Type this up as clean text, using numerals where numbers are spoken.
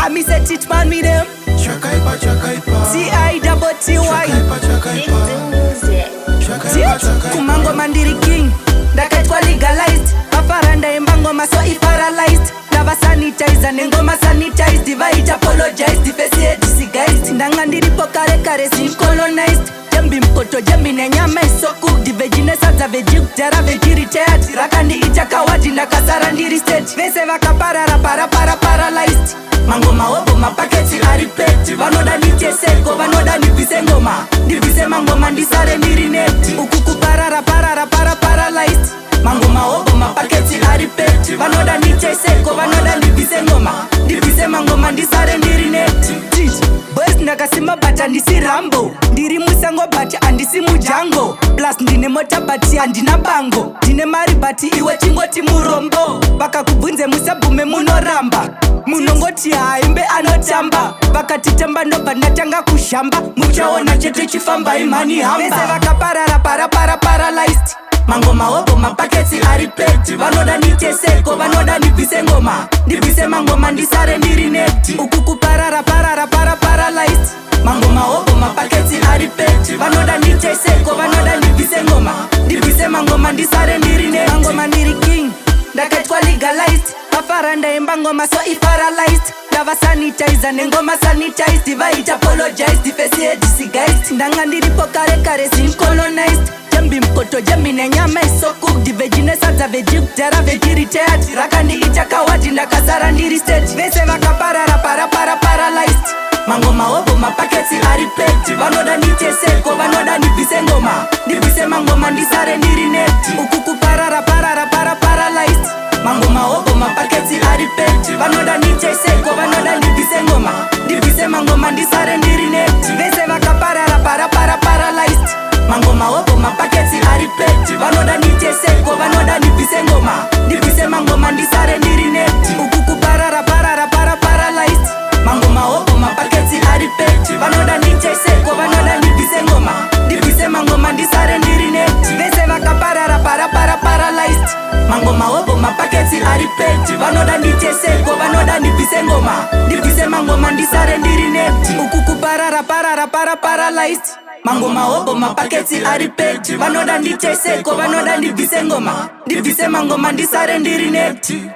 I me say teach man me them. Chakaipa, chakaipa. T-I-double-T-Y. Chakaipa. Kumango mandiri king. Ndakatwa legalized. Mafaranda embangoma so paralyzed. Lava sanitizer nengoma sanitized. Divide apologized. Defesi disguised. Ndanga ndiripo kare kare sin colonized. Jembi mkoto jembi nenyama so cooked. The veggies are veggie. Jara veggie retired. Rakandi ichakawadi nakasara ndiri state. Vese vakaparara paralyzed. Mangoma obo mapaketi aripeti. Vanoda nicheseko vanoda nivise ngoma. Nivise mangoma ndisare ndirineti. Ukuku paralyzed. Mangoma obo mapaketi aripeti. Vanoda nicheseko vanoda nivise ngoma. Nivise mangoma ndisare ndirineti. Boys nakasima bata ndisi Rambo. Ndiri musango bati andisi mujango. Plus ndine mota bati andina bango. Ndine mari bati iwe chingoti murombo. Baka kubunze musabume munoramba. Munongoti haimbe anotamba. Vakatitamba ndoba natanga kushamba. Muchaona chetu chifamba imani hamba. Vese vakaparara paralyzed. Mangoma obo mapaketi aripeti. Vanoda nicheseko vanoda nivise ngoma. Nivise mangoma ndisare ndirineti. Ukuku paralyzed. Mangoma obo mapaketi aripeti. Vanoda nicheseko vanoda nivise ngoma. Nivise mangoma ndisare ndirineti. Mangoma ndiri king. Ndakatwa legalized. Mafaranda embangoma so paralyzed. Lava sanitizer nengoma sanitized. Divide apologized. Defesi disguised. Ndanga ndiripo kare sin colonized. Jembi mkoto jembi nenyama so cooked. The veggies are veggie. Jara veggie retired. Rakandi ichakawadi nakasara ndiri state. Vese vakaparara paralyzed. Mangoma obo mapaketi aripeti. Vanoda nicheseko vanoda nivise ngoma. Nivise mangoma ndisare ndirineti. Ukuku paralyzed. Mangoma obo mapaketi aripeti. Vanoda nicheseko vanoda nivise ngoma. Nivise mangoma ndisare ndirineti. Vese vakaparara paralyzed. Mangoma obo mapaketi aripeti. Vanoda nicheseko vanoda nivise ngoma. Nivise mangoma ndisare ndirineti. Ukuku paralyzed. Mangoma obo mapaketi aripeti. Vanoda nicheseko vanoda nivise ngoma. Nivise mangoma ndisare ndirineti. Vese vakaparara paralyzed. Mangoma obo mapaketi aripeti. Vanoda nicheseko vanoda nivise ngoma. Nivise mangoma ndisare ndirineti. Ukuku paralyzed. Mangoma obo mapaketi aripeti. Vanoda nicheseko vanoda nivise ngoma. Nivise mangoma ndisare ndirineti.